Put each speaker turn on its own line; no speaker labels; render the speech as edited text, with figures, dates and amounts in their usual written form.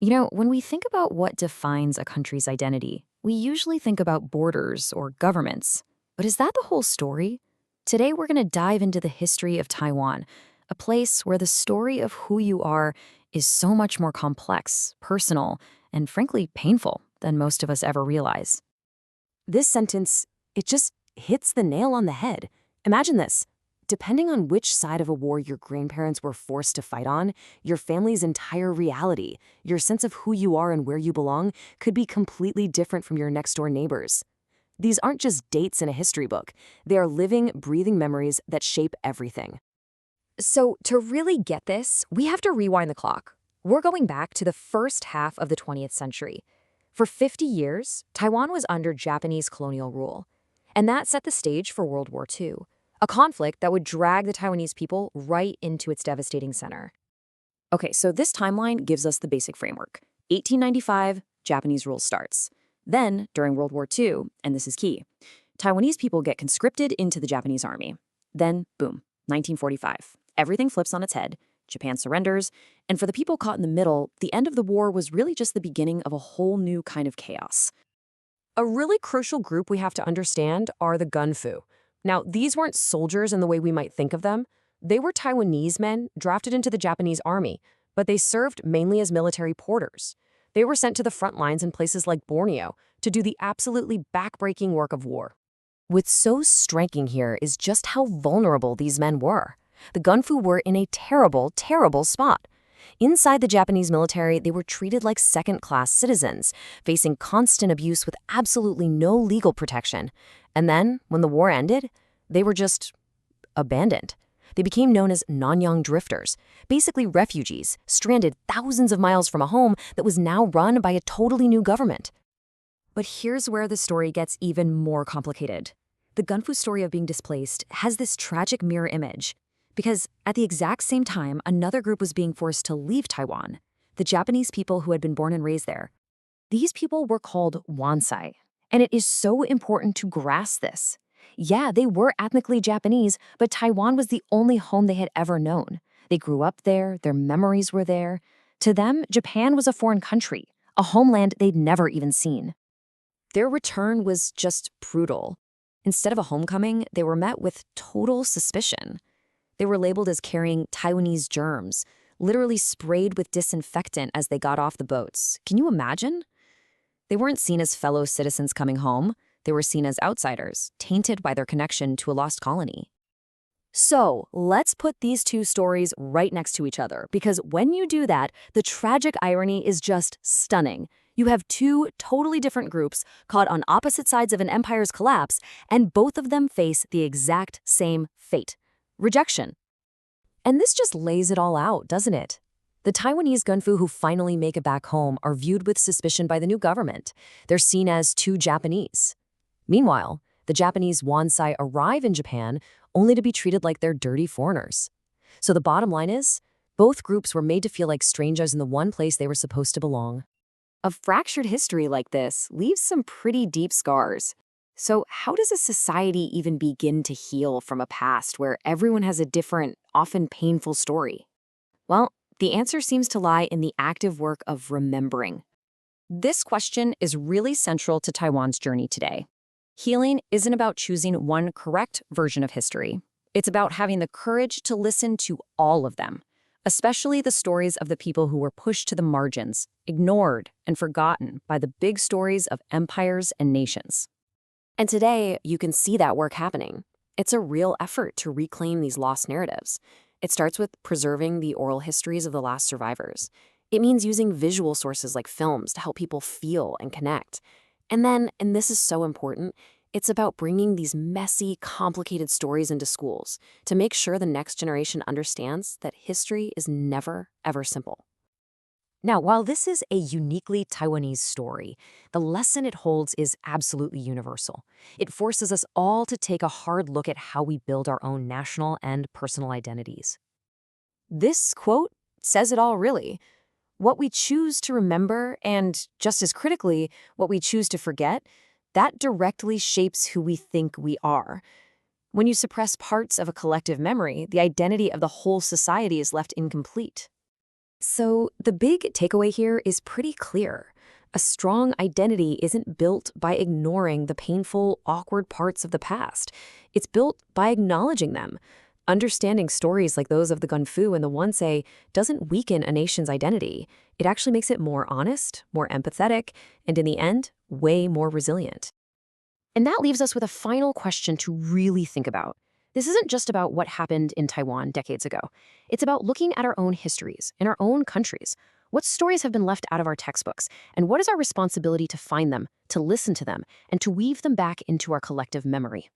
You know, when we think about what defines a country's identity, we usually think about borders or governments. But is that the whole story? Today, we're going to dive into the history of Taiwan, a place where the story of who you are is so much more complex, personal, and frankly painful than most of us ever realize.
This sentence, it just hits the nail on the head. Imagine this. Depending on which side of a war your grandparents were forced to fight on, your family's entire reality, your sense of who you are and where you belong, could be completely different from your next-door neighbors. These aren't just dates in a history book. They are living, breathing memories that shape everything.
So to really get this, we have to rewind the clock. We're going back to the first half of the 20th century. For 50 years, Taiwan was under Japanese colonial rule, and that set the stage for World War II, a conflict that would drag the Taiwanese people right into its devastating center.
Okay, so this timeline gives us the basic framework. 1895, Japanese rule starts. Then, during World War II, and this is key, Taiwanese people get conscripted into the Japanese army. Then, boom, 1945. Everything flips on its head. Japan surrenders, and for the people caught in the middle, the end of the war was really just the beginning of a whole new kind of chaos.
A really crucial group we have to understand are the gunfu. Now, these weren't soldiers in the way we might think of them. They were Taiwanese men drafted into the Japanese army, but they served mainly as military porters. They were sent to the front lines in places like Borneo to do the absolutely backbreaking work of war.
What's so striking here is just how vulnerable these men were. The gunfu were in a terrible, terrible spot. Inside the Japanese military, they were treated like second-class citizens, facing constant abuse with absolutely no legal protection. And then, when the war ended, they were just abandoned. They became known as Nanyang drifters, basically refugees, stranded thousands of miles from a home that was now run by a totally new government.
But here's where the story gets even more complicated. The gunfu story of being displaced has this tragic mirror image. Because at the exact same time, another group was being forced to leave Taiwan, the Japanese people who had been born and raised there. These people were called Wansai, and it is so important to grasp this. Yeah, they were ethnically Japanese, but Taiwan was the only home they had ever known. They grew up there, their memories were there. To them, Japan was a foreign country, a homeland they'd never even seen. Their return was just brutal. Instead of a homecoming, they were met with total suspicion. They were labeled as carrying Taiwanese germs, literally sprayed with disinfectant as they got off the boats. Can you imagine? They weren't seen as fellow citizens coming home. They were seen as outsiders, tainted by their connection to a lost colony. So, let's put these two stories right next to each other, because when you do that, the tragic irony is just stunning. You have two totally different groups caught on opposite sides of an empire's collapse, and both of them face the exact same fate. Rejection. And this just lays it all out, doesn't it? The Taiwanese gunfu who finally make it back home are viewed with suspicion by the new government. They're seen as too Japanese. Meanwhile, the Japanese Wansai arrive in Japan only to be treated like they're dirty foreigners. So the bottom line is, both groups were made to feel like strangers in the one place they were supposed to belong. A fractured history like this leaves some pretty deep scars. So how does a society even begin to heal from a past where everyone has a different, often painful story? Well, the answer seems to lie in the active work of remembering. This question is really central to Taiwan's journey today. Healing isn't about choosing one correct version of history. It's about having the courage to listen to all of them, especially the stories of the people who were pushed to the margins, ignored, and forgotten by the big stories of empires and nations. And today, you can see that work happening. It's a real effort to reclaim these lost narratives. It starts with preserving the oral histories of the last survivors. It means using visual sources like films to help people feel and connect. And then, and this is so important, it's about bringing these messy, complicated stories into schools to make sure the next generation understands that history is never, ever simple. Now, while this is a uniquely Taiwanese story, the lesson it holds is absolutely universal. It forces us all to take a hard look at how we build our own national and personal identities. This quote says it all, really. What we choose to remember, and just as critically, what we choose to forget, that directly shapes who we think we are. When you suppress parts of a collective memory, the identity of the whole society is left incomplete. So the big takeaway here is pretty clear. A strong identity isn't built by ignoring the painful, awkward parts of the past. It's built by acknowledging them. Understanding stories like those of the Gunfu and the Wonsei doesn't weaken a nation's identity. It actually makes it more honest, more empathetic, and in the end, way more resilient.
And that leaves us with a final question to really think about. This isn't just about what happened in Taiwan decades ago. It's about looking at our own histories in our own countries. What stories have been left out of our textbooks? And what is our responsibility to find them, to listen to them, and to weave them back into our collective memory?